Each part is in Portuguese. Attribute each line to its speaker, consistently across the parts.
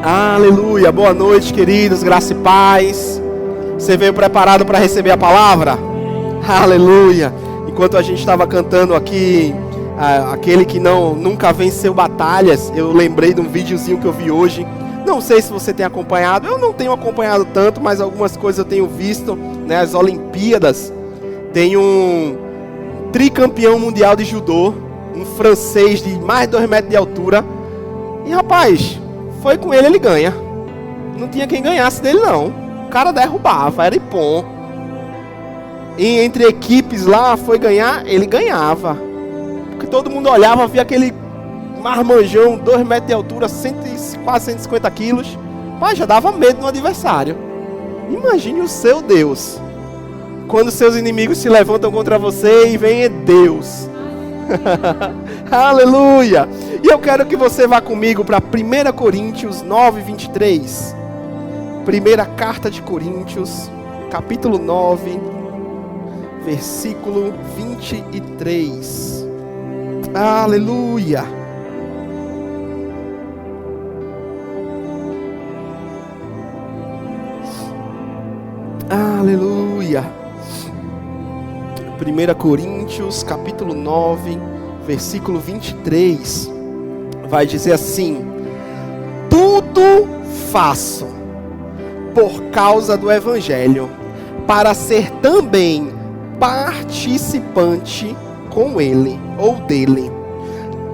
Speaker 1: Aleluia, boa noite, queridos, graça e paz. Você veio preparado para receber a palavra? Aleluia. Enquanto a gente estava cantando aqui, aquele que nunca venceu batalhas, eu lembrei de um videozinho que eu vi hoje. Não sei se você tem acompanhado, eu não tenho acompanhado tanto, mas algumas coisas eu tenho visto, né? As Olimpíadas, tem um tricampeão mundial de judô, um francês de mais de 2 metros de altura. E rapaz, foi com ele ganha. Não tinha quem ganhasse dele não. O cara derrubava, era Ippon. E entre equipes lá, foi ganhar, ele ganhava. Porque todo mundo olhava, via aquele marmanjão, 2 metros de altura, quase 150 quilos. Mas já dava medo no adversário. Imagine o seu Deus. Quando seus inimigos se levantam contra você e vem Deus. Aleluia. E eu quero que você vá comigo para 1 Coríntios 9, 23. Primeira carta de Coríntios, capítulo 9, versículo 23. Aleluia. Aleluia. 1 Coríntios, capítulo 9, versículo 23. Vai dizer assim: tudo faço por causa do Evangelho, para ser também participante com ele, ou dele.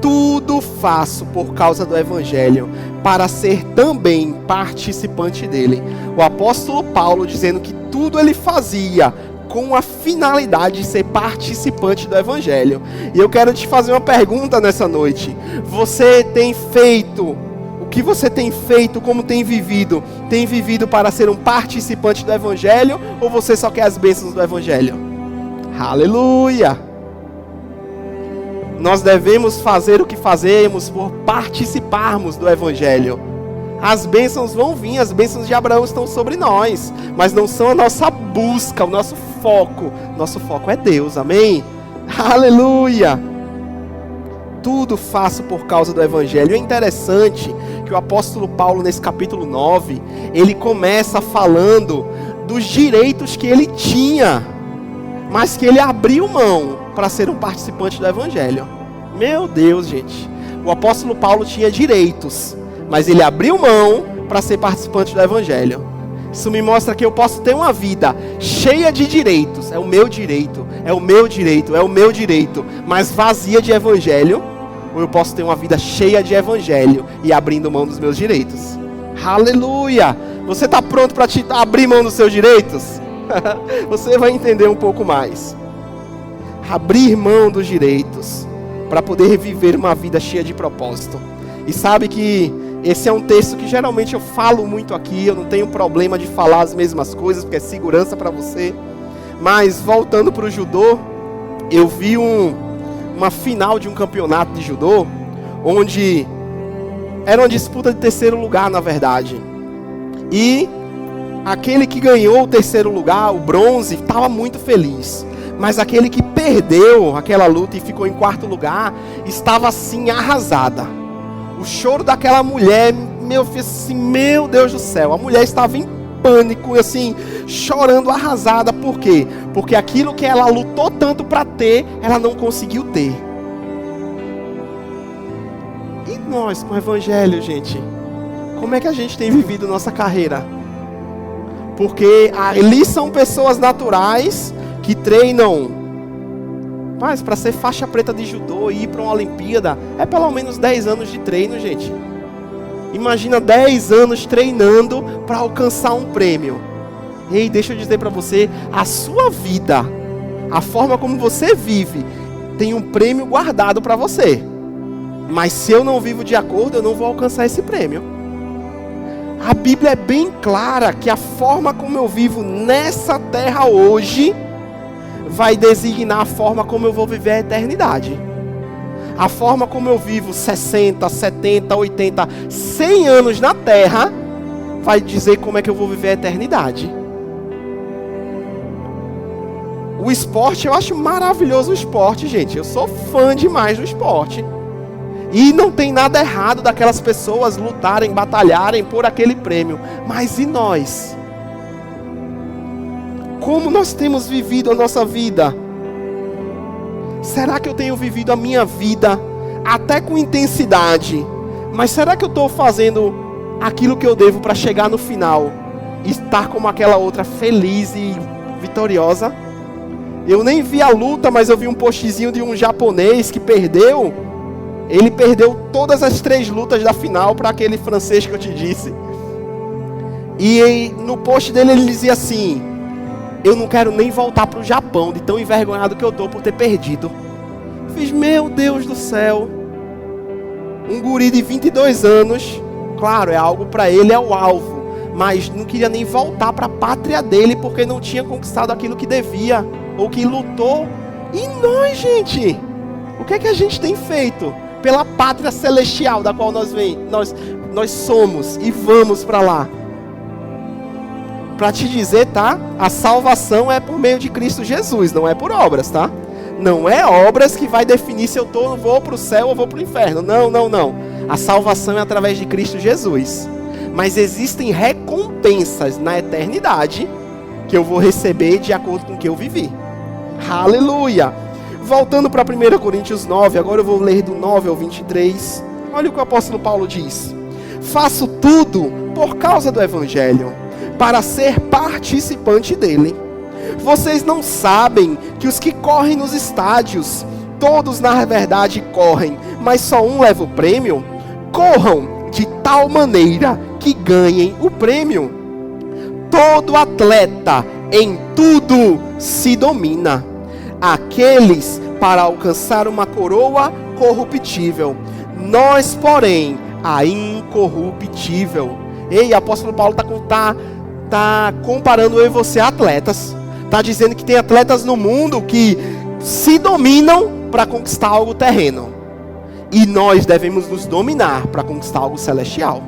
Speaker 1: Tudo faço por causa do Evangelho, para ser também participante dele. O apóstolo Paulo dizendo que tudo ele fazia com a finalidade de ser participante do Evangelho. E eu quero te fazer uma pergunta nessa noite. Você tem feito, o que você tem feito, como tem vivido para ser um participante do Evangelho, ou você só quer as bênçãos do Evangelho? Aleluia! Nós devemos fazer o que fazemos por participarmos do Evangelho. As bênçãos vão vir, as bênçãos de Abraão estão sobre nós, mas não são a nossa busca, o nosso foco. Nosso foco é Deus, amém? Aleluia! Tudo faço por causa do Evangelho. É interessante que o apóstolo Paulo, nesse capítulo 9, ele começa falando dos direitos que ele tinha, mas que ele abriu mão para ser um participante do Evangelho. Meu Deus, gente. O apóstolo Paulo tinha direitos, mas ele abriu mão para ser participante do Evangelho. Isso me mostra que eu posso ter uma vida cheia de direitos. É o meu direito, é o meu direito, é o meu direito, mas vazia de Evangelho. Ou eu posso ter uma vida cheia de Evangelho e abrindo mão dos meus direitos. Aleluia! Você está pronto para abrir mão dos seus direitos? Você vai entender um pouco mais. Abrir mão dos direitos para poder viver uma vida cheia de propósito. E sabe que esse é um texto que geralmente eu falo muito aqui. Eu não tenho problema de falar as mesmas coisas, porque é segurança para você. Mas voltando para o judô, eu vi uma final de um campeonato de judô, onde era uma disputa de terceiro lugar, na verdade. E aquele que ganhou o terceiro lugar, o bronze, estava muito feliz. Mas aquele que perdeu aquela luta e ficou em quarto lugar, estava assim arrasada. O choro daquela mulher, meu Deus do céu, a mulher estava em pânico, assim, chorando, arrasada. Por quê? Porque aquilo que ela lutou tanto para ter, ela não conseguiu ter. E nós, com o Evangelho, gente, como é que a gente tem vivido nossa carreira? Porque ali são pessoas naturais que treinam, mas para ser faixa preta de judô e ir para uma Olimpíada, é pelo menos 10 anos de treino, gente. Imagina 10 anos treinando para alcançar um prêmio. Ei, deixa eu dizer para você, a sua vida, a forma como você vive, tem um prêmio guardado para você. Mas se eu não vivo de acordo, eu não vou alcançar esse prêmio. A Bíblia é bem clara que a forma como eu vivo nessa terra hoje vai designar a forma como eu vou viver a eternidade. A forma como eu vivo 60, 70, 80, 100 anos na terra vai dizer como é que eu vou viver a eternidade. O esporte, eu acho maravilhoso o esporte, gente. Eu sou fã demais do esporte. E não tem nada errado daquelas pessoas lutarem, batalharem por aquele prêmio. Mas e nós? Como nós temos vivido a nossa vida? Será que eu tenho vivido a minha vida até com intensidade? Mas será que eu estou fazendo aquilo que eu devo para chegar no final e estar como aquela outra, feliz e vitoriosa? Eu nem vi a luta, mas eu vi um postzinho de um japonês que perdeu. Ele perdeu todas as 3 lutas da final para aquele francês que eu te disse. E no post dele ele dizia assim: eu não quero nem voltar para o Japão, de tão envergonhado que eu estou por ter perdido. Fiz, meu Deus do céu. Um guri de 22 anos, claro, é algo para ele, é o alvo. Mas não queria nem voltar para a pátria dele, porque não tinha conquistado aquilo que devia, ou que lutou. E nós, gente? O que é que a gente tem feito pela pátria celestial da qual nós somos e vamos para lá? Para te dizer, tá? A salvação é por meio de Cristo Jesus, não é por obras, tá? Não é obras que vai definir se eu vou para o céu ou vou para o inferno. Não, não, não. A salvação é através de Cristo Jesus. Mas existem recompensas na eternidade que eu vou receber de acordo com o que eu vivi. Aleluia! Voltando para 1 Coríntios 9, agora eu vou ler do 9 ao 23. Olha o que o apóstolo Paulo diz. Faço tudo por causa do Evangelho, para ser participante dele. Vocês não sabem que os que correm nos estádios, todos na verdade correm, mas só um leva o prêmio? Corram de tal maneira que ganhem o prêmio. Todo atleta em tudo se domina. Aqueles para alcançar uma coroa corruptível, nós, porém, a incorruptível. Ei, o apóstolo Paulo está comparando eu e você a atletas. Está dizendo que tem atletas no mundo que se dominam para conquistar algo terreno. E nós devemos nos dominar para conquistar algo celestial.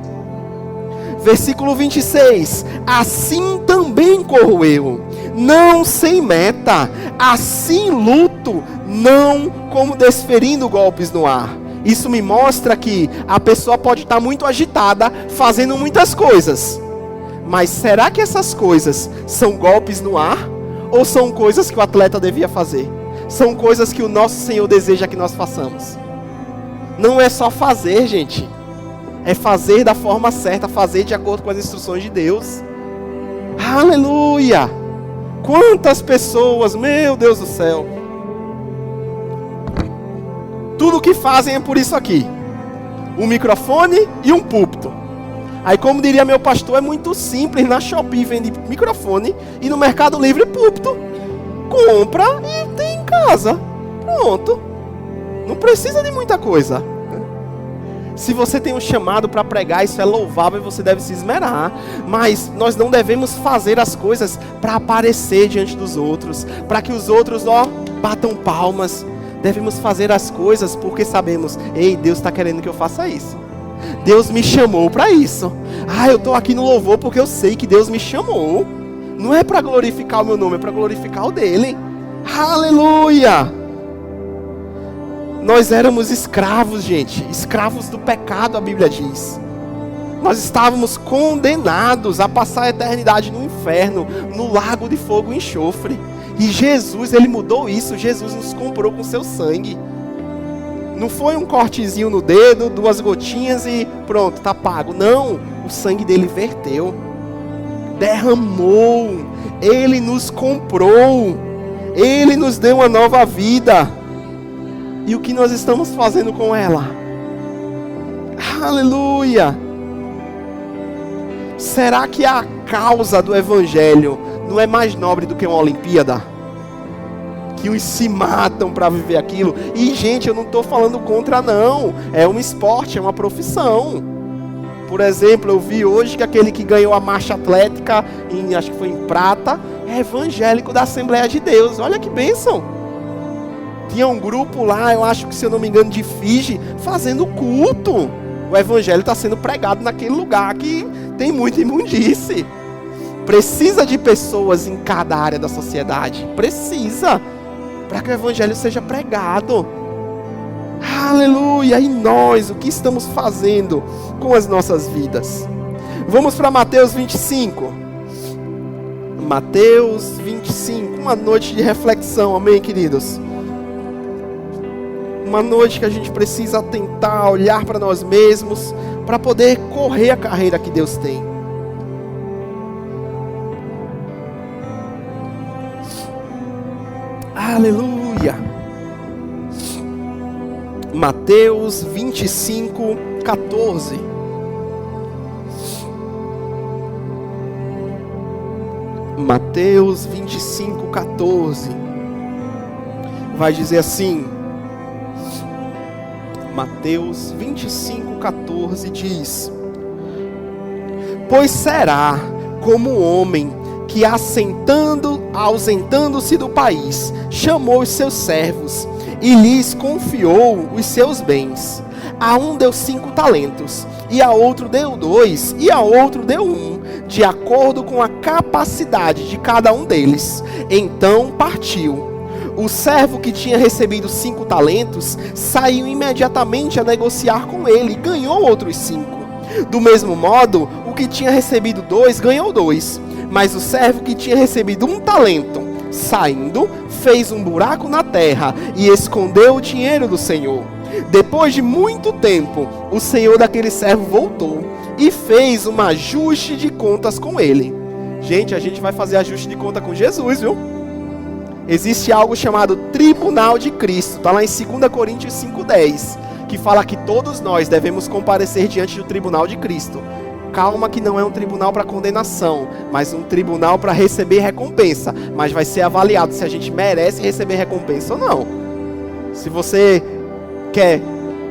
Speaker 1: Versículo 26. Assim também corro eu, não sem meta. Assim luto, não como desferindo golpes no ar. Isso me mostra que a pessoa pode estar muito agitada, fazendo muitas coisas. Mas será que essas coisas são golpes no ar? Ou são coisas que o atleta devia fazer? São coisas que o nosso Senhor deseja que nós façamos. Não é só fazer, gente. É fazer da forma certa, fazer de acordo com as instruções de Deus. Aleluia! Quantas pessoas, meu Deus do céu. Tudo o que fazem é por isso aqui. Um microfone e um púlpito. Aí, como diria meu pastor, é muito simples. Na Shopee vende microfone e no Mercado Livre púlpito. Compra e tem em casa. Pronto. Não precisa de muita coisa. Se você tem um chamado para pregar, isso é louvável e você deve se esmerar. Mas nós não devemos fazer as coisas para aparecer diante dos outros, para que os outros batam palmas. Devemos fazer as coisas porque sabemos, ei, Deus está querendo que eu faça isso. Deus me chamou para isso. Eu estou aqui no louvor porque eu sei que Deus me chamou. Não é para glorificar o meu nome, é para glorificar o dele. Aleluia! Nós éramos escravos, gente. Escravos do pecado, a Bíblia diz. Nós estávamos condenados a passar a eternidade no inferno, no lago de fogo e enxofre. E Jesus, ele mudou isso. Jesus nos comprou com seu sangue. Não foi um cortezinho no dedo, 2 gotinhas e pronto, tá pago. Não, o sangue dele verteu, derramou, ele nos comprou, ele nos deu uma nova vida. E o que nós estamos fazendo com ela? Aleluia! Será que a causa do Evangelho não é mais nobre do que uma Olimpíada? Que uns se matam para viver aquilo. E, gente, eu não estou falando contra, não. É um esporte, é uma profissão. Por exemplo, eu vi hoje que aquele que ganhou a marcha atlética, acho que foi em prata, é evangélico da Assembleia de Deus. Olha que bênção. Tinha um grupo lá, eu acho que, se eu não me engano, de Fiji, fazendo culto. O evangelho está sendo pregado naquele lugar que tem muita imundície. Precisa de pessoas em cada área da sociedade. Precisa. Para que o evangelho seja pregado. Aleluia! E nós, o que estamos fazendo com as nossas vidas? Vamos para Mateus 25. Mateus 25, uma noite de reflexão, amém, queridos? Uma noite que a gente precisa tentar olhar para nós mesmos, para poder correr a carreira que Deus tem. Aleluia! Mateus 25, 14. Mateus 25, 14. Vai dizer assim. Mateus 25, 14 diz: Pois será como o homem que ausentando-se do país, chamou os seus servos e lhes confiou os seus bens. A um deu 5 talentos, e a outro deu 2, e a outro deu 1, de acordo com a capacidade de cada um deles. Então partiu. O servo que tinha recebido 5 talentos saiu imediatamente a negociar com ele e ganhou outros 5. Do mesmo modo, o que tinha recebido 2 ganhou 2. Mas o servo que tinha recebido 1 talento, saindo, fez um buraco na terra e escondeu o dinheiro do senhor. Depois de muito tempo, o senhor daquele servo voltou e fez um ajuste de contas com ele. Gente, a gente vai fazer ajuste de conta com Jesus, viu? Existe algo chamado Tribunal de Cristo, está lá em 2 Coríntios 5,10, que fala que todos nós devemos comparecer diante do Tribunal de Cristo. Calma que não é um tribunal para condenação, mas um tribunal para receber recompensa. Mas vai ser avaliado se a gente merece receber recompensa ou não. Se você quer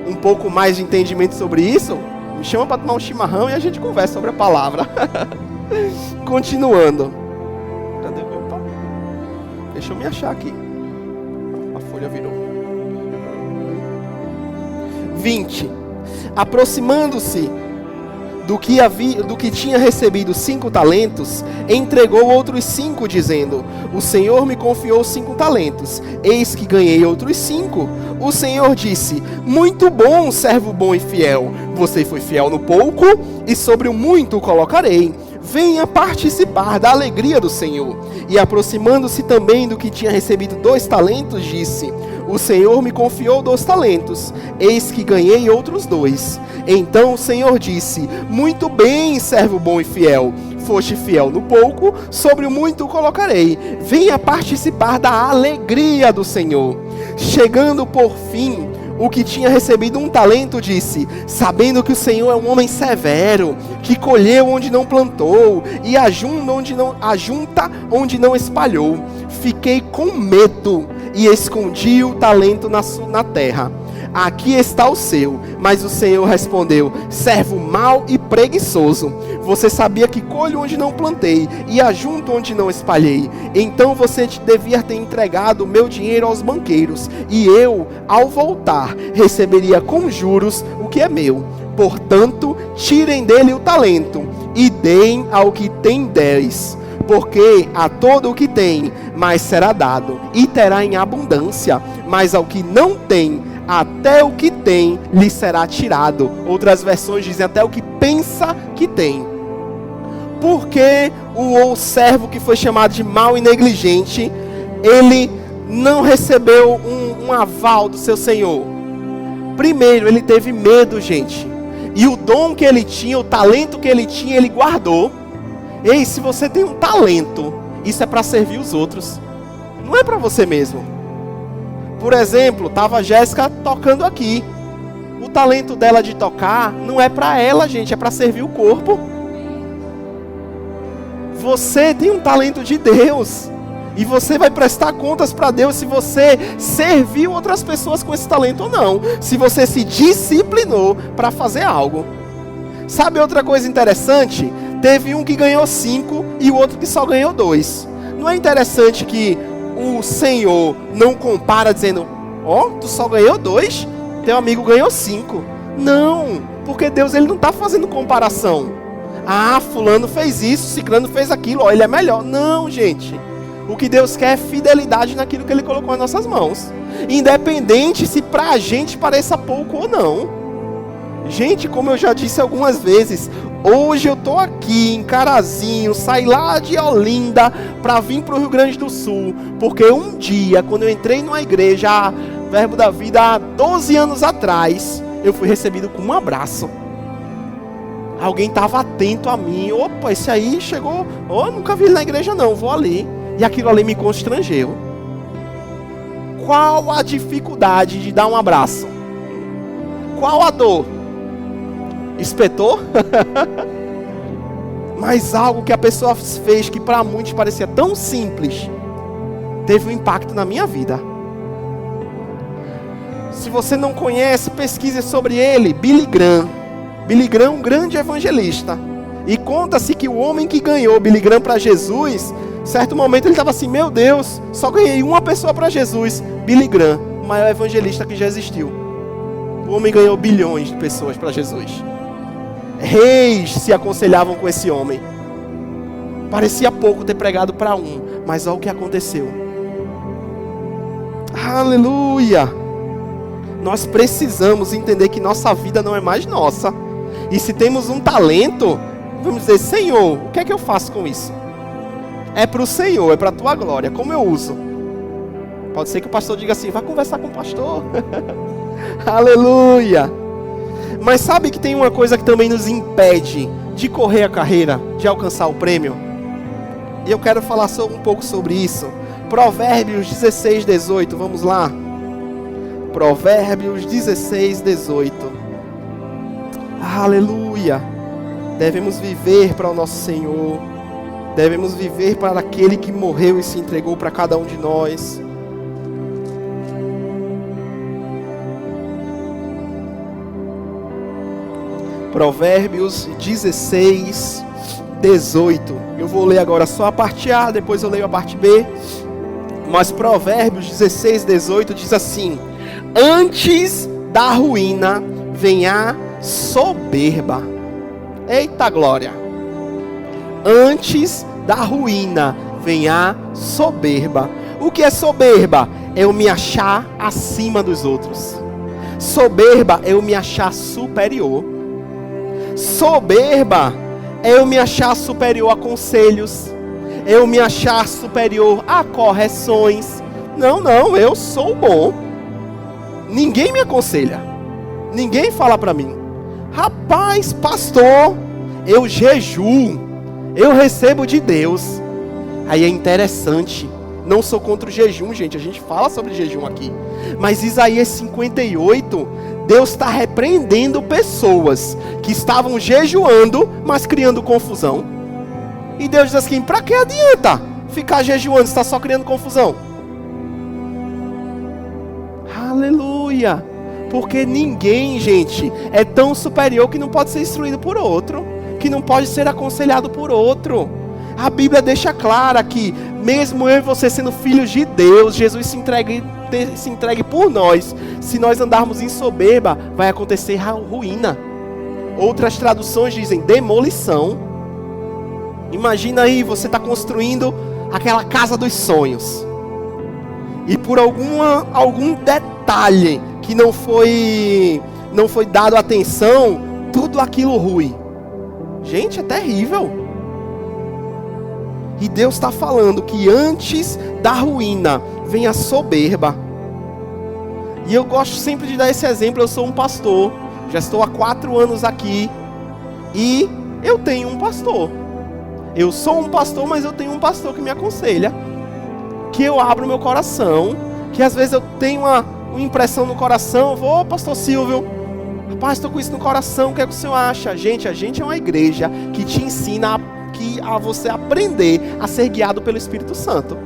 Speaker 1: um pouco mais de entendimento sobre isso, me chama para tomar um chimarrão e a gente conversa sobre a palavra. Continuando. Cadê? Opa. Deixa eu me achar aqui. A folha virou. 20. Aproximando-se do que tinha recebido 5 talentos, entregou outros 5, dizendo: O Senhor me confiou 5 talentos, eis que ganhei outros 5. O Senhor disse: Muito bom, servo bom e fiel. Você foi fiel no pouco, e sobre o muito o colocarei. Venha participar da alegria do Senhor. E aproximando-se também do que tinha recebido 2 talentos, disse: O Senhor me confiou 2 talentos, eis que ganhei outros 2. Então o Senhor disse: Muito bem, servo bom e fiel. Foste fiel no pouco, sobre o muito o colocarei. Venha participar da alegria do Senhor. Chegando por fim, o que tinha recebido 1 talento disse: Sabendo que o Senhor é um homem severo, que colheu onde não plantou e ajunta onde não espalhou, fiquei com medo e escondi o talento na terra. Aqui está o seu. Mas o Senhor respondeu: Servo mau e preguiçoso, você sabia que colho onde não plantei e ajunto onde não espalhei. Então você devia ter entregado o meu dinheiro aos banqueiros, e eu, ao voltar, receberia com juros o que é meu. Portanto, tirem dele o talento e deem ao que tem 10. Porque a todo o que tem, mais será dado, e terá em abundância. Mas ao que não tem, até o que tem lhe será tirado. Outras versões dizem até o que pensa que tem. Porque o servo que foi chamado de mau e negligente, ele não recebeu um aval do seu senhor. Primeiro, ele teve medo, gente. E o dom que ele tinha, o talento que ele tinha, ele guardou. Ei, se você tem um talento, isso é para servir os outros, não é para você mesmo. Por exemplo, estava a Jéssica tocando aqui. O talento dela de tocar não é para ela, gente, é para servir o corpo. Você tem um talento de Deus, e você vai prestar contas para Deus se você serviu outras pessoas com esse talento ou não. Se você se disciplinou para fazer algo. Sabe outra coisa interessante? Teve um que ganhou 5 e o outro que só ganhou 2. Não é interessante que o Senhor não compara dizendo: ó, tu só ganhou 2, teu amigo ganhou 5. Não, porque Deus ele não está fazendo comparação. Ah, fulano fez isso, ciclano fez aquilo, ó, ele é melhor. Não, gente. O que Deus quer é fidelidade naquilo que Ele colocou nas nossas mãos. independente se pra gente pareça pouco ou não. Gente, como eu já disse algumas vezes, hoje eu tô aqui em Carazinho, saí lá de Olinda para vir pro Rio Grande do Sul, porque um dia, quando eu entrei numa igreja, Verbo da Vida, há 12 anos atrás, eu fui recebido com um abraço. Alguém estava atento a mim. Opa, esse aí chegou. Nunca vi ele na igreja não, vou ali. E aquilo ali me constrangeu. Qual a dificuldade de dar um abraço? Qual a dor? Espetou? Mas algo que a pessoa fez que para muitos parecia tão simples, teve um impacto na minha vida. Se você não conhece, pesquise sobre ele. Billy Graham. Billy Graham, um grande evangelista. E conta-se que o homem que ganhou Billy Graham para Jesus, certo momento ele estava assim, meu Deus, só ganhei uma pessoa para Jesus. Billy Graham, o maior evangelista que já existiu. O homem ganhou bilhões de pessoas para Jesus. Reis se aconselhavam com esse homem. Parecia pouco ter pregado para um, mas olha o que aconteceu. Aleluia! Nós precisamos entender que nossa vida não é mais nossa. E se temos um talento, vamos dizer, Senhor, o que é que eu faço com isso? É para o Senhor, é para a tua glória, como eu uso? Pode ser que o pastor diga assim, vai conversar com o pastor. Aleluia! Mas sabe que tem uma coisa que também nos impede de correr a carreira, de alcançar o prêmio? E eu quero falar um pouco sobre isso. Provérbios 16, 18, vamos lá. Provérbios 16, 18. Aleluia! Devemos viver para o nosso Senhor. Devemos viver para aquele que morreu e se entregou para cada um de nós. Provérbios 16, 18. Eu vou ler agora só a parte A, depois eu leio a parte B. Mas Provérbios 16, 18 diz assim: antes da ruína vem a soberba. Eita glória! Antes da ruína vem a soberba. O que é soberba? É eu me achar acima dos outros. Soberba é eu me achar superior. Soberba é eu me achar superior a conselhos. É eu me achar superior a correções. Não, eu sou bom. Ninguém me aconselha. Ninguém fala para mim. Rapaz, pastor, eu jejuo. Eu recebo de Deus. Aí é interessante. Não sou contra o jejum, gente. A gente fala sobre jejum aqui. Mas Isaías 58, Deus está repreendendo pessoas que estavam jejuando, mas criando confusão. E Deus diz assim, para que adianta ficar jejuando se está só criando confusão? Aleluia! Porque ninguém, gente, é tão superior que não pode ser instruído por outro, que não pode ser aconselhado por outro. A Bíblia deixa clara que, mesmo eu e você sendo filhos de Deus, Jesus se entregue por nós. Se nós andarmos em soberba, vai acontecer ruína. Outras traduções dizem demolição. Imagina aí, você está construindo aquela casa dos sonhos. E por algum detalhe que não foi dado atenção, tudo aquilo rui. Gente, é terrível. E Deus está falando que antes da ruína vem a soberba. E eu gosto sempre de dar esse exemplo. Eu sou um pastor, já estou há 4 anos aqui, e eu tenho um pastor. Eu sou um pastor, mas eu tenho um pastor que me aconselha, que eu abro meu coração, que às vezes eu tenho uma impressão no coração, vou, pastor Silvio, rapaz, estou com isso no coração, o que é que o senhor acha? Gente, a gente é uma igreja que te ensina a você aprender a ser guiado pelo Espírito Santo.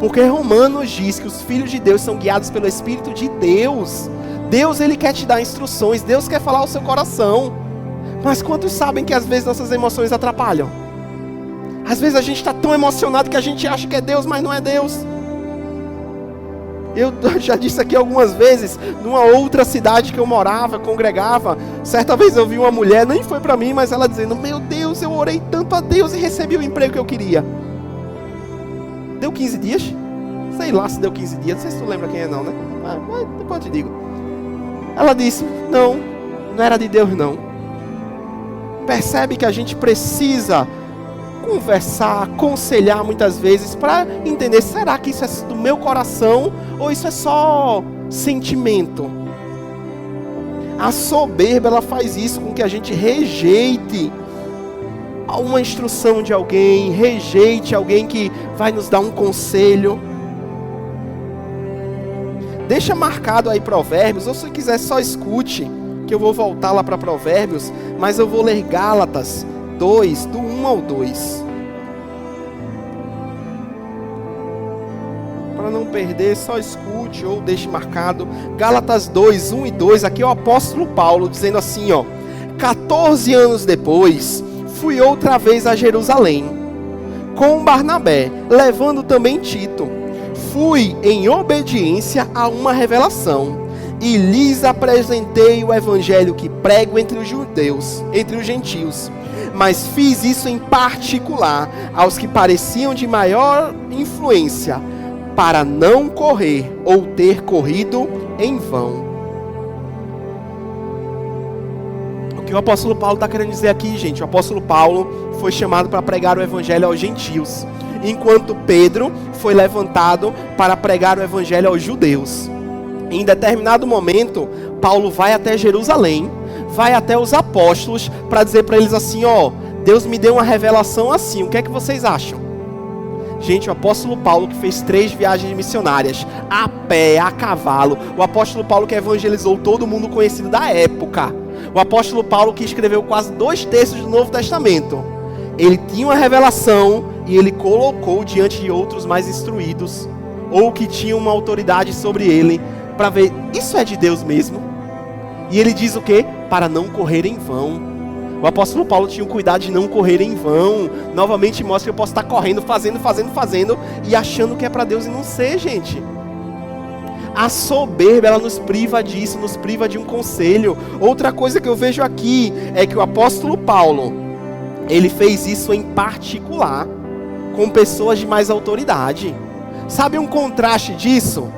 Speaker 1: Porque Romanos diz que os filhos de Deus são guiados pelo Espírito de Deus. Deus, Ele quer te dar instruções, Deus quer falar ao seu coração. Mas quantos sabem que às vezes nossas emoções atrapalham? Às vezes a gente está tão emocionado que a gente acha que é Deus, mas não é Deus. Eu já disse aqui algumas vezes, numa outra cidade que eu morava, congregava, certa vez eu vi uma mulher, nem foi para mim, mas ela dizendo, meu Deus, eu orei tanto a Deus e recebi o emprego que eu queria. Deu 15 dias? Sei lá se deu 15 dias, não sei se tu lembra quem é não, né? mas depois eu te digo. Ela disse, não era de Deus não. Percebe que a gente precisa conversar, aconselhar muitas vezes para entender, será que isso é do meu coração ou isso é só sentimento? A soberba, ela faz isso com que a gente rejeite uma instrução de alguém, rejeite alguém que vai nos dar um conselho. Deixa marcado aí Provérbios, ou se quiser só escute, que eu vou voltar lá para Provérbios, mas eu vou ler Gálatas 2, do 1 ao 2. Para não perder, só escute ou deixe marcado. Gálatas 2, 1 e 2, aqui é o apóstolo Paulo dizendo assim, 14 anos depois, fui outra vez a Jerusalém, com Barnabé, levando também Tito. Fui em obediência a uma revelação, e lhes apresentei o evangelho que prego entre os judeus, entre os gentios. Mas fiz isso em particular aos que pareciam de maior influência, para não correr ou ter corrido em vão. O que o apóstolo Paulo está querendo dizer aqui, gente? O apóstolo Paulo foi chamado para pregar o evangelho aos gentios, enquanto Pedro foi levantado para pregar o evangelho aos judeus. Em determinado momento, Paulo vai até Jerusalém, vai até os apóstolos para dizer para eles assim, Deus me deu uma revelação assim, o que é que vocês acham? Gente, o apóstolo Paulo que fez 3 viagens missionárias, a pé, a cavalo, o apóstolo Paulo que evangelizou todo mundo conhecido da época, o apóstolo Paulo que escreveu quase 2/3 do Novo Testamento, ele tinha uma revelação e ele colocou diante de outros mais instruídos, ou que tinham uma autoridade sobre ele, para ver, isso é de Deus mesmo? E ele diz o quê? Para não correr em vão. O apóstolo Paulo tinha o cuidado de não correr em vão. Novamente mostra que eu posso estar correndo, fazendo, e achando que é para Deus e não ser, gente. A soberba, ela nos priva disso, nos priva de um conselho. Outra coisa que eu vejo aqui, é que o apóstolo Paulo, ele fez isso em particular, com pessoas de mais autoridade. Sabe um contraste disso?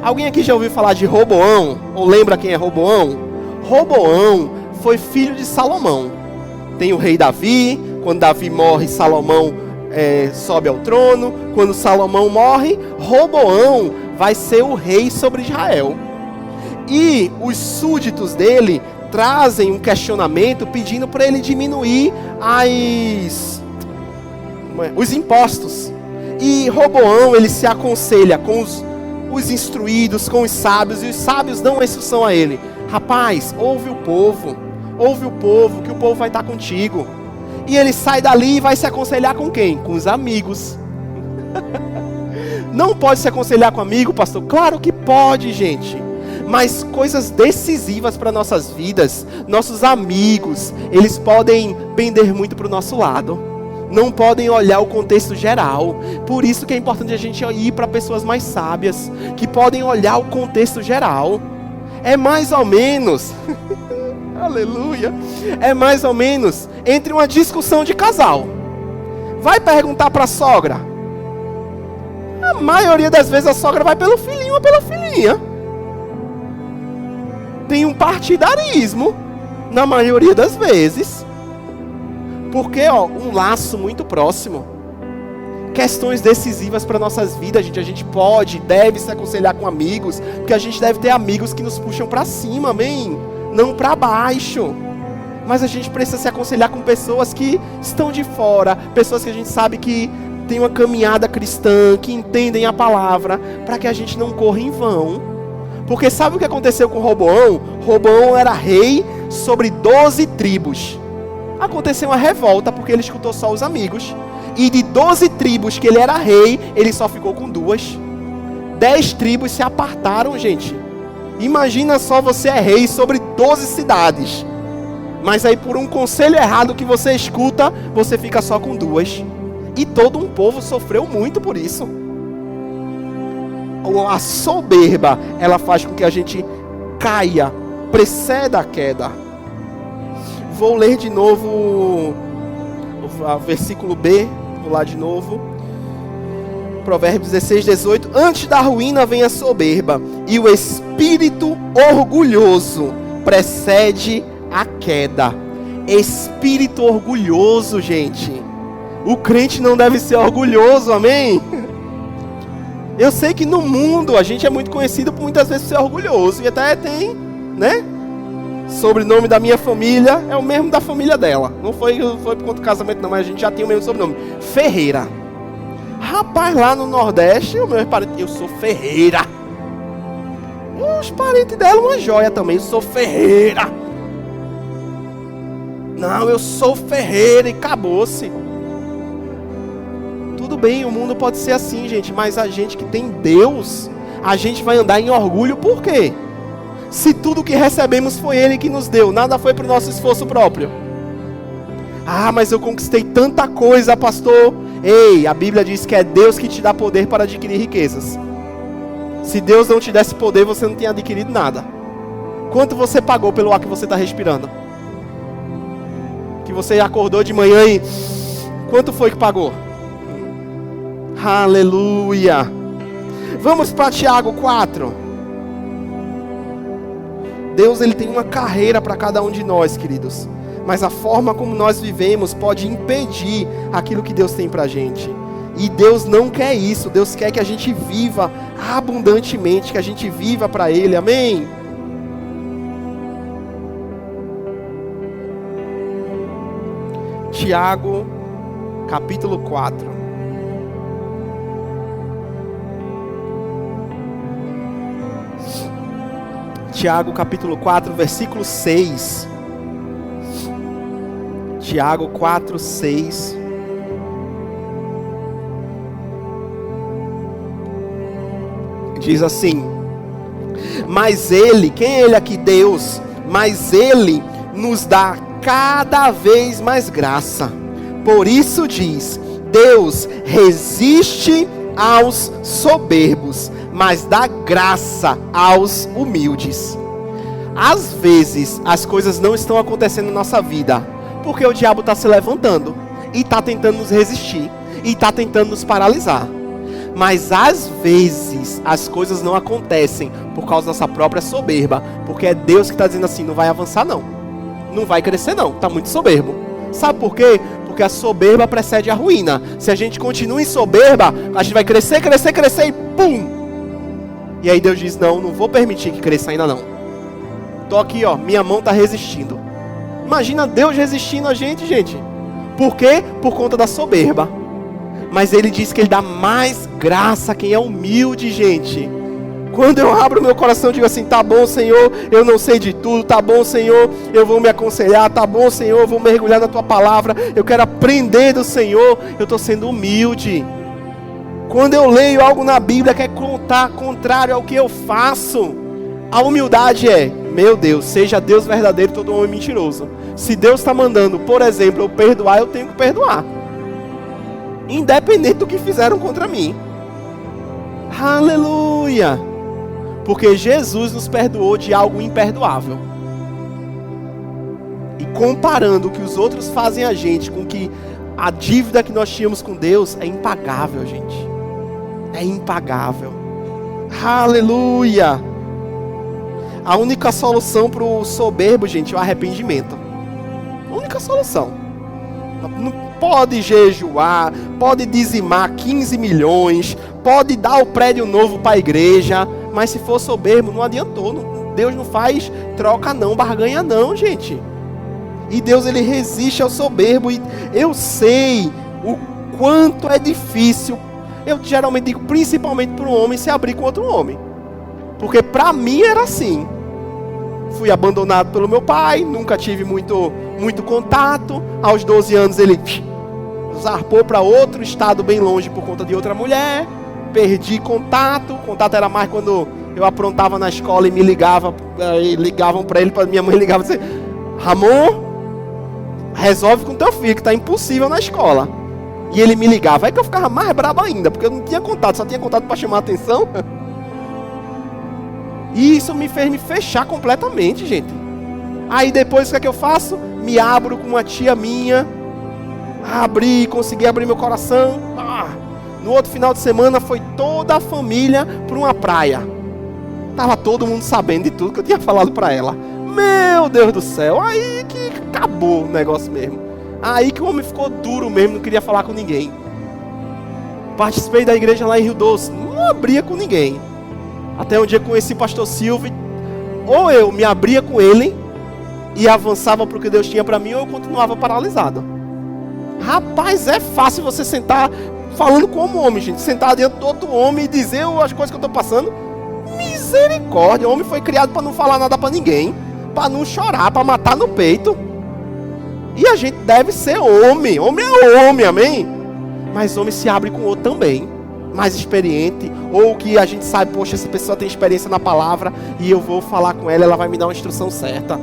Speaker 1: Alguém aqui já ouviu falar de Roboão? Ou lembra quem é Roboão? Roboão foi filho de Salomão. Tem o rei Davi. Quando Davi morre, Salomão sobe ao trono. Quando Salomão morre, Roboão vai ser o rei sobre Israel. E os súditos dele trazem um questionamento pedindo para ele diminuir os impostos. E Roboão, ele se aconselha com os instruídos, com os sábios, e os sábios dão uma instrução a ele: rapaz, ouve o povo, que o povo vai estar contigo. E ele sai dali e vai se aconselhar com quem? Com os amigos. Não pode se aconselhar com amigo, pastor? Claro que pode, gente. Mas coisas decisivas para nossas vidas, nossos amigos, eles podem pender muito para o nosso lado. Não podem olhar o contexto geral. Por isso que é importante a gente ir para pessoas mais sábias, que podem olhar o contexto geral. É mais ou menos, aleluia, é mais ou menos entre uma discussão de casal. Vai perguntar para a sogra. A maioria das vezes a sogra vai pelo filhinho ou pela filhinha. Tem um partidarismo, na maioria das vezes. Porque, um laço muito próximo. Questões decisivas para nossas vidas, gente. A gente deve se aconselhar com amigos, porque a gente deve ter amigos que nos puxam para cima, amém? Não para baixo. Mas a gente precisa se aconselhar com pessoas que estão de fora, pessoas que a gente sabe que tem uma caminhada cristã, que entendem a palavra, para que a gente não corra em vão. Porque sabe o que aconteceu com Roboão? Roboão era rei sobre 12 tribos. Aconteceu uma revolta porque ele escutou só os amigos. E de 12 tribos que ele era rei, ele só ficou com 2. 10 tribos se apartaram, gente. Imagina só, você é rei sobre 12 cidades. Mas aí por um conselho errado que você escuta, você fica só com 2. E todo um povo sofreu muito por isso. A soberba, ela faz com que a gente caia, preceda a queda. Vou ler de novo o versículo B, vou lá de novo. Provérbios 16, 18. Antes da ruína vem a soberba, e o espírito orgulhoso precede a queda. Espírito orgulhoso, gente. O crente não deve ser orgulhoso, amém? Eu sei que no mundo a gente é muito conhecido por muitas vezes ser orgulhoso. E até tem, né? Sobrenome da minha família é o mesmo da família dela. Não foi por conta do casamento não, mas a gente já tem o mesmo sobrenome. Ferreira. Rapaz, lá no Nordeste, o meu parente, eu sou Ferreira. Os parentes dela, uma joia também, eu sou Ferreira. Não, eu sou Ferreira e acabou-se. Tudo bem, o mundo pode ser assim, gente, mas a gente que tem Deus, a gente vai andar em orgulho por quê? Se tudo que recebemos foi Ele que nos deu, nada foi para o nosso esforço próprio. Ah, mas eu conquistei tanta coisa, pastor. Ei, a Bíblia diz que é Deus que te dá poder para adquirir riquezas. Se Deus não te desse poder, você não tinha adquirido nada. Quanto você pagou pelo ar que você está respirando? Que você acordou de manhã e... quanto foi que pagou? Aleluia. Vamos para Tiago 4. Deus, Ele tem uma carreira para cada um de nós, queridos. Mas a forma como nós vivemos pode impedir aquilo que Deus tem para a gente. E Deus não quer isso. Deus quer que a gente viva abundantemente, que a gente viva para Ele. Amém? Tiago, capítulo 4. Tiago, capítulo 4, versículo 6. Tiago 4, 6. Diz assim: mas Ele, quem é Ele aqui? Deus. Mas Ele nos dá cada vez mais graça. Por isso diz: Deus resiste aos soberbos, mas dá graça aos humildes. Às vezes as coisas não estão acontecendo na nossa vida porque o diabo está se levantando e está tentando nos resistir e está tentando nos paralisar. Mas às vezes as coisas não acontecem por causa da nossa própria soberba, porque é Deus que está dizendo assim: não vai avançar não, não vai crescer não, está muito soberbo. Sabe por quê? Porque a soberba precede a ruína. Se a gente continua em soberba, a gente vai crescer, crescer, crescer e pum! E aí Deus diz: não vou permitir que cresça ainda não. Tô aqui, ó, minha mão está resistindo. Imagina Deus resistindo a gente, gente. Por quê? Por conta da soberba. Mas Ele diz que Ele dá mais graça a quem é humilde, gente. Quando eu abro meu coração, eu digo assim: tá bom, Senhor, eu não sei de tudo. Tá bom, Senhor, eu vou me aconselhar. Tá bom, Senhor, eu vou mergulhar na Tua palavra. Eu quero aprender do Senhor. Eu estou sendo humilde. Quando eu leio algo na Bíblia que é contrário ao que eu faço, a humildade é: meu Deus, seja Deus verdadeiro, todo homem mentiroso. Se Deus está mandando, por exemplo, eu perdoar, eu tenho que perdoar, independente do que fizeram contra mim. Aleluia! Porque Jesus nos perdoou de algo imperdoável. E comparando o que os outros fazem a gente com que a dívida que nós tínhamos com Deus, é impagável, gente. É impagável. Aleluia! A única solução para o soberbo, gente, é o arrependimento. A única solução. Não pode jejuar, pode dizimar 15 milhões, pode dar o prédio novo para a igreja, mas se for soberbo, não adiantou. Deus não faz troca não, barganha não, gente. E Deus, Ele resiste ao soberbo. E eu sei o quanto é difícil, eu geralmente digo, principalmente para um homem se abrir com outro homem. Porque para mim era assim. Fui abandonado pelo meu pai, nunca tive muito contato. Aos 12 anos ele zarpou para outro estado bem longe por conta de outra mulher. Perdi contato. Contato era mais quando eu aprontava na escola e me ligavam para ele, minha mãe ligava e disse: Ramon, resolve com teu filho que está impossível na escola. E ele me ligava, aí que eu ficava mais brabo ainda, porque eu não tinha contato, só tinha contato para chamar a atenção. E isso me fez me fechar completamente, gente. Aí depois o que é que eu faço? Me abro com uma tia minha. Consegui abrir meu coração. No outro final de semana foi toda a família para uma praia. Tava todo mundo sabendo de tudo que eu tinha falado para ela. Meu Deus do céu, aí que acabou o negócio mesmo. Aí que o homem ficou duro mesmo, não queria falar com ninguém. Participei da igreja lá em Rio Doce, não abria com ninguém. Até um dia conheci o pastor Silvio, ou eu me abria com ele e avançava para o que Deus tinha para mim, ou eu continuava paralisado. Rapaz, é fácil você sentar falando como homem, gente. Sentar diante do outro homem e dizer as coisas que eu estou passando. Misericórdia, o homem foi criado para não falar nada para ninguém, para não chorar, para matar no peito. E a gente deve ser homem. Homem é homem, amém? Mas homem se abre com o outro também, mais experiente, ou que a gente sabe, poxa, essa pessoa tem experiência na palavra e eu vou falar com ela, ela vai me dar uma instrução certa.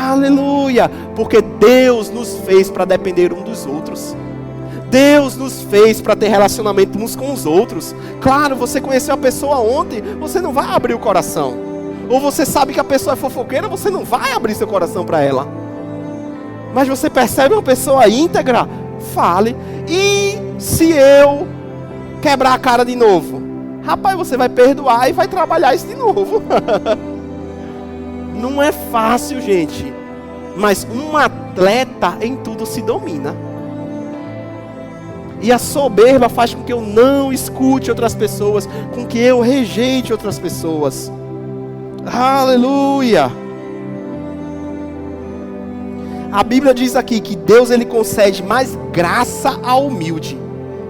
Speaker 1: Aleluia! Porque Deus nos fez para depender um dos outros. Deus nos fez para ter relacionamento uns com os outros. Claro, você conheceu a pessoa ontem, você não vai abrir o coração. Ou você sabe que a pessoa é fofoqueira, você não vai abrir seu coração para ela. Mas você percebe uma pessoa íntegra? Fale. E se eu quebrar a cara de novo? Rapaz, você vai perdoar e vai trabalhar isso de novo. Não é fácil, gente. Mas um atleta em tudo se domina. E a soberba faz com que eu não escute outras pessoas, com que eu rejeite outras pessoas. Aleluia! A Bíblia diz aqui que Deus ele concede mais graça ao humilde.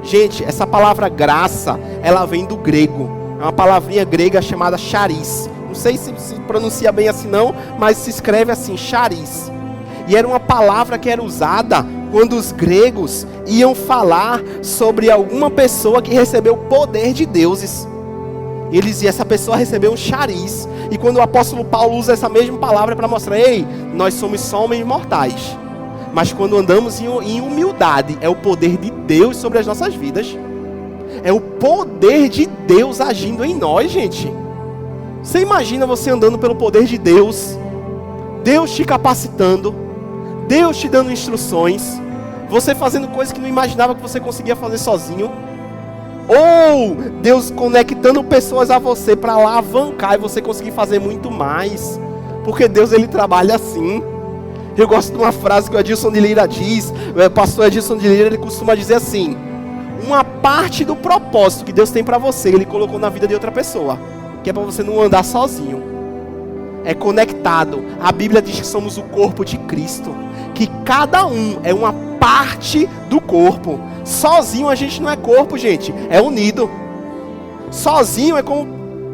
Speaker 1: Gente, essa palavra graça, ela vem do grego. É uma palavrinha grega chamada charis. Não sei se pronuncia bem assim não, mas se escreve assim, charis. E era uma palavra que era usada quando os gregos iam falar sobre alguma pessoa que recebeu o poder de deuses. Eles diziam, essa pessoa recebeu um charis. E quando o apóstolo Paulo usa essa mesma palavra para mostrar, ei, nós somos só homens mortais. Mas quando andamos em humildade, é o poder de Deus sobre as nossas vidas. É o poder de Deus agindo em nós, gente. Você imagina você andando pelo poder de Deus, Deus te capacitando, Deus te dando instruções, você fazendo coisas que não imaginava que você conseguia fazer sozinho, ou Deus conectando pessoas a você para alavancar e você conseguir fazer muito mais, porque Deus ele trabalha assim. Eu gosto de uma frase que o Edilson de Lira diz, o pastor Edilson de Lira, ele costuma dizer assim, uma parte do propósito que Deus tem para você, ele colocou na vida de outra pessoa, que é para você não andar sozinho. É conectado. A Bíblia diz que somos o corpo de Cristo, que cada um é uma parte do corpo. Sozinho a gente não é corpo, gente, é unido. Sozinho é como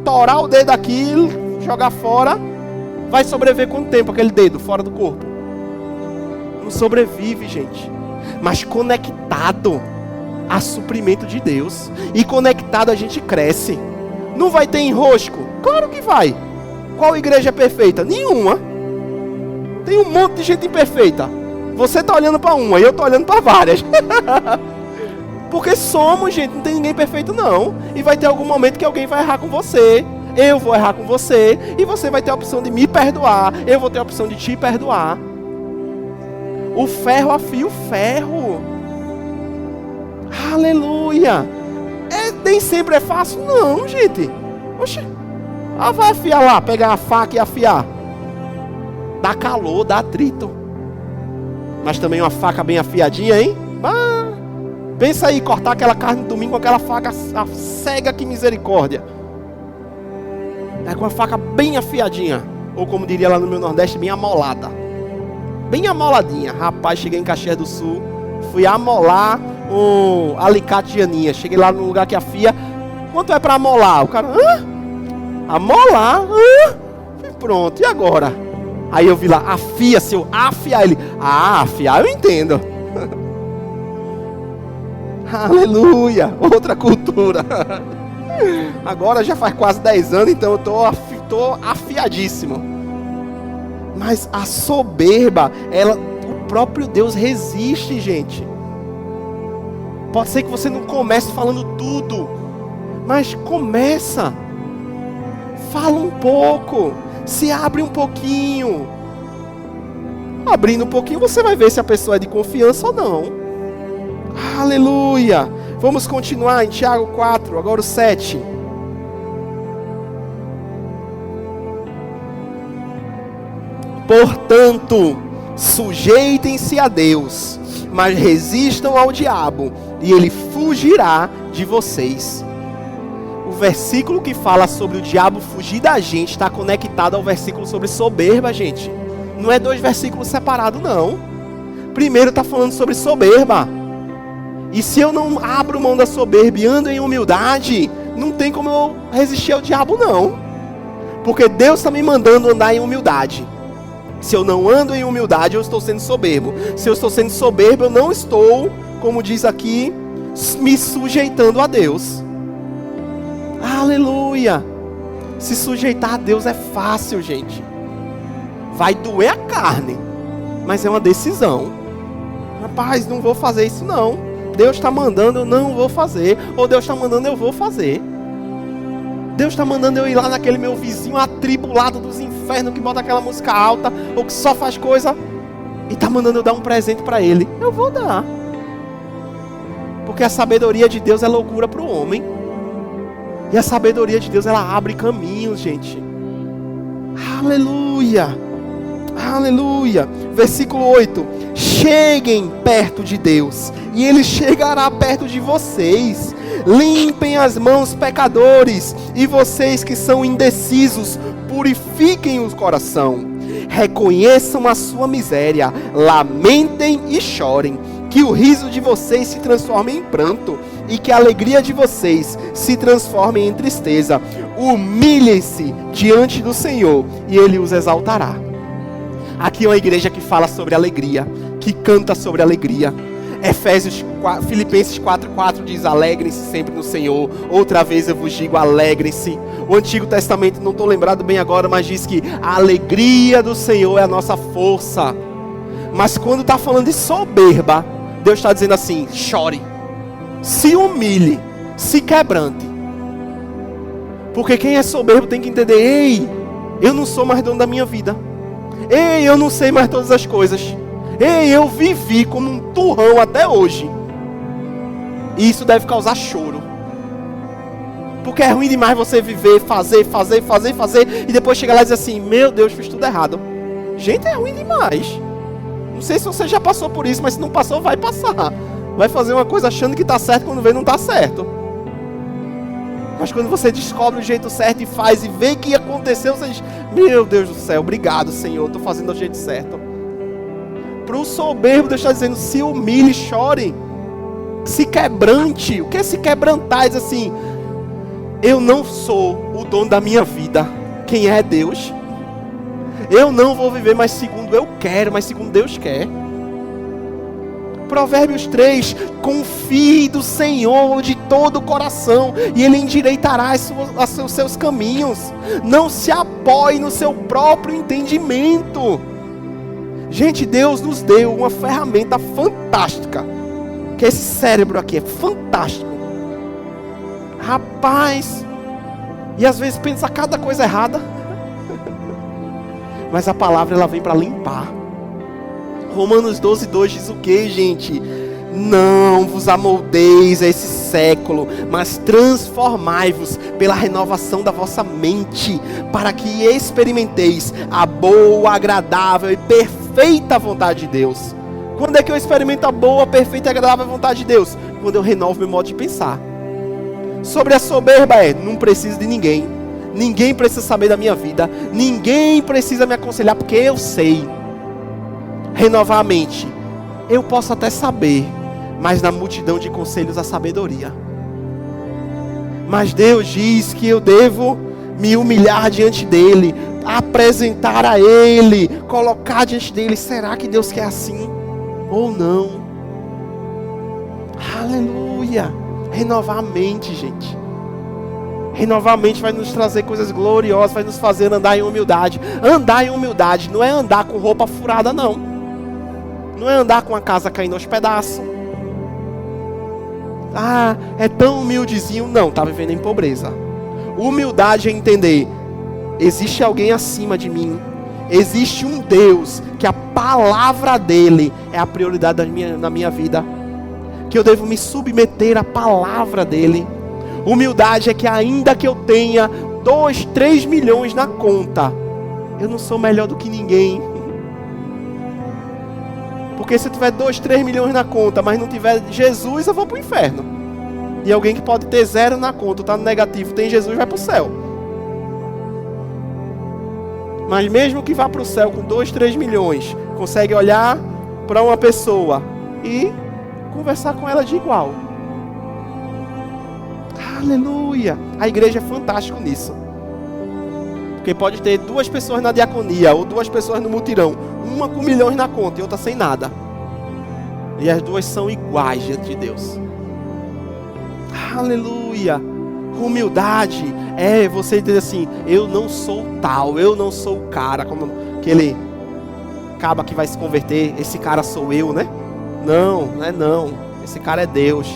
Speaker 1: torar o dedo aqui, jogar fora. Vai sobreviver quanto tempo aquele dedo fora do corpo? Não sobrevive, gente. Mas conectado a suprimento de Deus, e conectado a gente cresce. Não vai ter enrosco? Claro que vai. Qual igreja é perfeita? Nenhuma. Tem um monte de gente imperfeita. Você está olhando para uma e eu estou olhando para várias. Porque somos, gente, não tem ninguém perfeito não. E vai ter algum momento que alguém vai errar com você. Eu vou errar com você. E você vai ter a opção de me perdoar. Eu vou ter a opção de te perdoar. O ferro afia o ferro. Aleluia. Nem sempre é fácil não, gente. Oxe. Vai afiar lá, pegar a faca e afiar. Dá calor, dá atrito. Mas também uma faca bem afiadinha, hein? Pensa aí, cortar aquela carne no domingo com aquela faca cega, que misericórdia. É com uma faca bem afiadinha. Ou como diria lá no meu Nordeste, bem amolada. Bem amoladinha. Rapaz, cheguei em Caxias do Sul, fui amolar um alicate de aninha. Cheguei lá no lugar que afia. Quanto é pra amolar? O cara, amolar? Pronto, e agora? Aí eu vi lá, afia, se eu afiar ele. Afiar eu entendo. Aleluia, outra cultura. Agora já faz quase 10 anos, então eu tô afiadíssimo. Mas a soberba, o próprio Deus resiste, gente. Pode ser que você não comece falando tudo, mas começa. Fala um pouco, se abre um pouquinho. Abrindo um pouquinho, você vai ver se a pessoa é de confiança ou não. Aleluia. Vamos continuar em Tiago 4, agora o 7. Portanto, sujeitem-se a Deus, mas resistam ao diabo, e ele fugirá de vocês. O versículo que fala sobre o diabo fugir da gente está conectado ao versículo sobre soberba, gente. Não é dois versículos separados, não. Primeiro está falando sobre soberba. E se eu não abro mão da soberba e ando em humildade, não tem como eu resistir ao diabo, não. Porque Deus está me mandando andar em humildade. Se eu não ando em humildade, eu estou sendo soberbo. Se eu estou sendo soberbo, eu não estou, como diz aqui, me sujeitando a Deus. Aleluia! Se sujeitar a Deus é fácil, gente. Vai doer a carne, mas é uma decisão. Rapaz, não vou fazer isso não. Deus está mandando, eu não vou fazer. Ou Deus está mandando, eu vou fazer. Deus está mandando eu ir lá naquele meu vizinho atribulado dos infernos que bota aquela música alta, ou que só faz coisa, e está mandando eu dar um presente para ele. Eu vou dar. Porque a sabedoria de Deus é loucura para o homem. E a sabedoria de Deus, ela abre caminhos, gente. Aleluia. Aleluia. Versículo 8. Cheguem perto de Deus, e Ele chegará perto de vocês. Limpem as mãos, pecadores, e vocês que são indecisos, purifiquem o coração. Reconheçam a sua miséria, lamentem e chorem. Que o riso de vocês se transforme em pranto, e que a alegria de vocês se transforme em tristeza. Humilhem-se diante do Senhor, e Ele os exaltará. Aqui é uma igreja que fala sobre alegria, que canta sobre alegria. Filipenses 4:4 diz: alegrem-se sempre no Senhor. Outra vez eu vos digo, alegrem-se. O Antigo Testamento, não estou lembrado bem agora, mas diz que a alegria do Senhor é a nossa força. Mas quando está falando de soberba, Deus está dizendo assim: chore, se humilhe, se quebrante. Porque quem é soberbo tem que entender: ei, eu não sou mais dono da minha vida. Ei, eu não sei mais todas as coisas. Ei, eu vivi como um turrão até hoje. E isso deve causar choro. Porque é ruim demais você viver, fazer, e depois chegar lá e dizer assim: meu Deus, fiz tudo errado. Gente, é ruim demais. Não sei se você já passou por isso, mas se não passou, vai passar. Vai fazer uma coisa achando que está certo, quando vê não está certo. Mas quando você descobre o jeito certo e faz e vê que aconteceu, você diz: meu Deus do céu, obrigado, Senhor, estou fazendo do jeito certo. Para o soberbo, Deus está dizendo: se humilhe, chore, se quebrante. O que é se quebrantar? Diz assim: eu não sou o dono da minha vida. Quem é Deus? Eu não vou viver mais segundo eu quero, mas segundo Deus quer. Provérbios 3: confie do Senhor de todo o coração, e Ele endireitará os seus caminhos. Não se apoie no seu próprio entendimento. Gente, Deus nos deu uma ferramenta fantástica, que esse cérebro aqui é fantástico. Rapaz, e às vezes pensa cada coisa errada. Mas a palavra, ela vem para limpar. Romanos 12:2 diz o que, gente? Não vos amoldeis a esse século, mas transformai-vos pela renovação da vossa mente, para que experimenteis a boa, agradável e perfeita vontade de Deus. Quando é que eu experimento a boa, perfeita e agradável vontade de Deus? Quando eu renovo meu modo de pensar. Sobre a soberba não preciso de ninguém. Ninguém precisa saber da minha vida. Ninguém precisa me aconselhar, porque eu sei. Renovar a mente, eu posso até saber, mas na multidão de conselhos a sabedoria. Mas Deus diz que eu devo me humilhar diante dEle, apresentar a Ele, colocar diante dEle. Será que Deus quer assim? Ou não? Aleluia! Renovar a mente, gente. Renovar a mente vai nos trazer coisas gloriosas, vai nos fazer andar em humildade. Andar em humildade não é andar com roupa furada, não. Não é andar com a casa caindo aos pedaços. Ah, é tão humildezinho. Não, está vivendo em pobreza. Humildade é entender: existe alguém acima de mim. Existe um Deus que a palavra dele é a prioridade da minha vida. que eu devo me submeter à palavra dele. Humildade é que ainda que eu tenha 2, 3 milhões na conta, eu não sou melhor do que ninguém. Porque se eu tiver 2, 3 milhões na conta, mas não tiver Jesus, eu vou para o inferno. E alguém que pode ter 0 na conta, está no negativo, tem Jesus, vai para o céu. Mas mesmo que vá para o céu com 2, 3 milhões, consegue olhar para uma pessoa e conversar com ela de igual. Aleluia! A igreja é fantástica nisso. Porque pode ter 2 pessoas na diaconia ou 2 pessoas no mutirão, uma com milhões na conta e outra sem nada. E as 2 são iguais diante de Deus. Aleluia! Humildade é você dizer assim: eu não sou tal, eu não sou o cara, como aquele caba que vai se converter, esse cara sou eu, né? Não, não é não. Esse cara é Deus.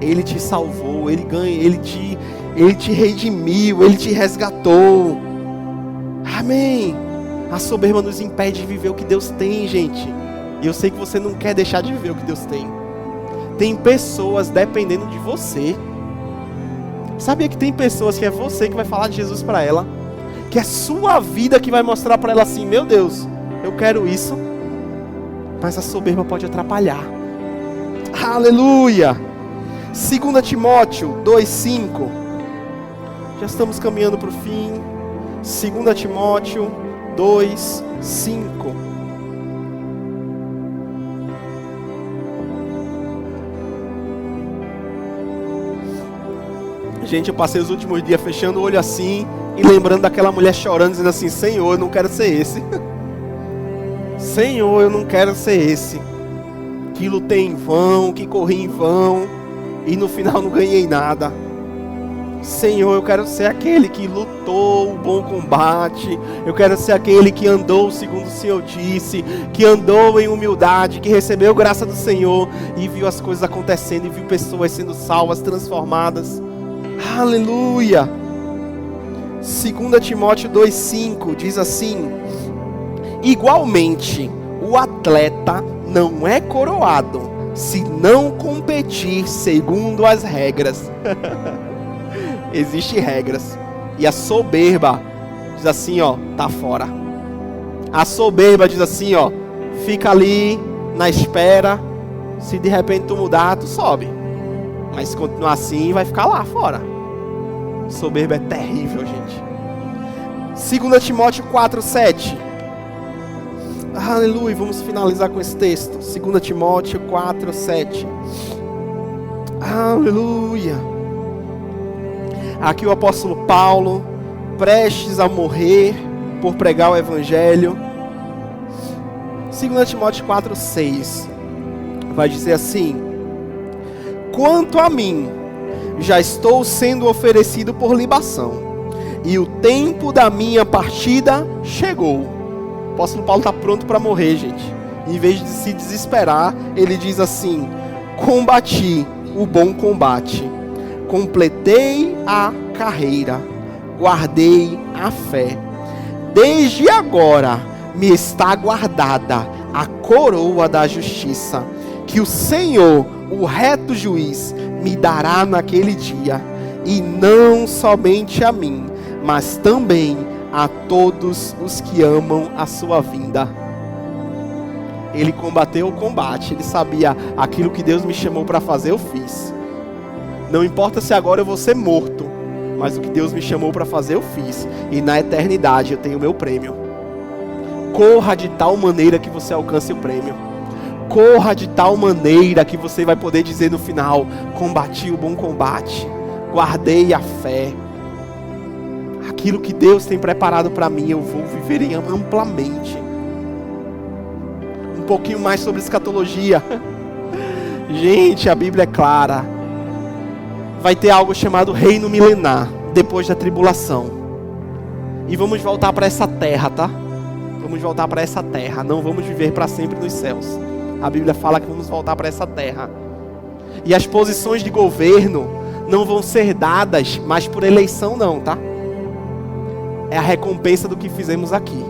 Speaker 1: Ele te salvou, ele te redimiu, ele te resgatou. Amém. A soberba nos impede de viver o que Deus tem, gente. E eu sei que você não quer deixar de viver o que Deus tem. Tem pessoas dependendo de você. Sabia que tem pessoas que é você que vai falar de Jesus para ela? Que é sua vida que vai mostrar para ela assim: meu Deus, eu quero isso. Mas a soberba pode atrapalhar. Aleluia! 2 Timóteo 2,5. Já estamos caminhando para o fim. 2 Timóteo 2,5. Gente, eu passei os últimos dias fechando o olho assim e lembrando daquela mulher chorando, dizendo assim: Senhor, eu não quero ser esse. Senhor, eu não quero ser esse. Que lutei em vão, que corri em vão e no final não ganhei nada. Senhor, eu quero ser aquele que lutou o bom combate. Eu quero ser aquele que andou segundo o Senhor disse, que andou em humildade, que recebeu graça do Senhor e viu as coisas acontecendo e viu pessoas sendo salvas, transformadas. Aleluia! 2 Timóteo 2,5 diz assim: igualmente, o atleta não é coroado se não competir segundo as regras. Existem regras. E a soberba diz assim, ó, tá fora. A soberba diz assim, ó, fica ali na espera. Se de repente tu mudar, tu sobe. Mas se continuar assim, vai ficar lá fora. Soberba é terrível, gente. 2 Timóteo 4,7. Aleluia, vamos finalizar com esse texto. 2 Timóteo 4,7. Aleluia. Aqui o apóstolo Paulo, prestes a morrer por pregar o evangelho. 2 Timóteo 4,6 vai dizer assim: quanto a mim, já estou sendo oferecido por libação, e o tempo da minha partida chegou. O apóstolo Paulo está pronto para morrer, gente. Em vez de se desesperar, ele diz assim: combati o bom combate, completei a carreira, guardei a fé. Desde agora me está guardada a coroa da justiça, que o Senhor, o reto juiz, me dará naquele dia, e não somente a mim, mas também a todos os que amam a sua vinda. Ele combateu o combate, ele sabia: aquilo que Deus me chamou para fazer, eu fiz. Não importa se agora eu vou ser morto, mas o que Deus me chamou para fazer, eu fiz. E na eternidade eu tenho o meu prêmio. Corra de tal maneira que você alcance o prêmio. Corra de tal maneira que você vai poder dizer no final: combati o bom combate, guardei a fé. Aquilo que Deus tem preparado para mim, eu vou viver amplamente. Um pouquinho mais sobre escatologia. Gente, a Bíblia é clara. Vai ter algo chamado reino milenar, depois da tribulação. E vamos voltar para essa terra, tá? Vamos voltar para essa terra. Não vamos viver para sempre nos céus. A Bíblia fala que vamos voltar para essa terra. E as posições de governo não vão ser dadas mais por eleição não, tá? É a recompensa do que fizemos aqui.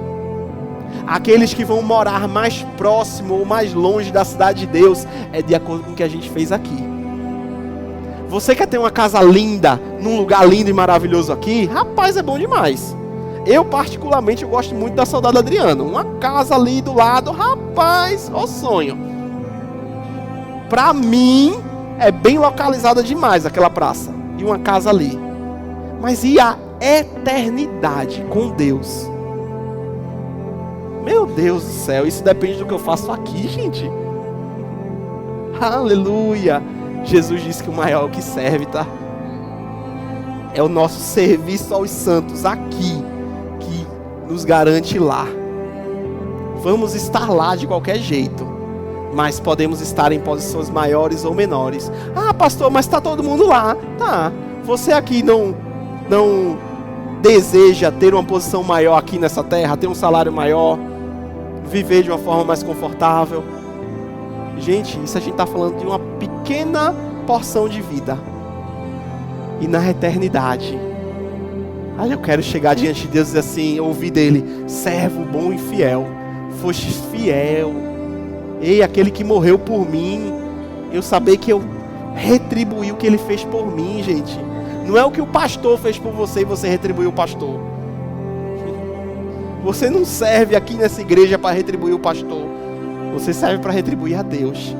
Speaker 1: Aqueles que vão morar mais próximo ou mais longe da cidade de Deus, é de acordo com o que a gente fez aqui. Você quer ter uma casa linda, num lugar lindo e maravilhoso aqui? Rapaz, é bom demais. Eu particularmente eu gosto muito da Saudade Adriana. Uma casa ali do lado, rapaz, ó sonho. Pra mim, é bem localizada demais aquela praça. E uma casa ali. Mas e a eternidade com Deus? Meu Deus do céu, isso depende do que eu faço aqui, gente. Aleluia. Jesus disse que o maior é o que serve, tá? É o nosso serviço aos santos aqui que nos garante lá. Vamos estar lá de qualquer jeito, mas podemos estar em posições maiores ou menores. Ah, pastor, mas está todo mundo lá. Tá. Você aqui não deseja ter uma posição maior aqui nessa terra, ter um salário maior, viver de uma forma mais confortável? Gente, isso a gente está falando de uma pequena porção de vida. E na eternidade, aí eu quero chegar diante de Deus e dizer assim, ouvir dele: servo bom e fiel, foste fiel. Ei, aquele que morreu por mim, eu saber que eu retribuí o que ele fez por mim, gente. Não é o que o pastor fez por você e você retribuiu o pastor. Você não serve aqui nessa igreja para retribuir o pastor. Você serve para retribuir a Deus.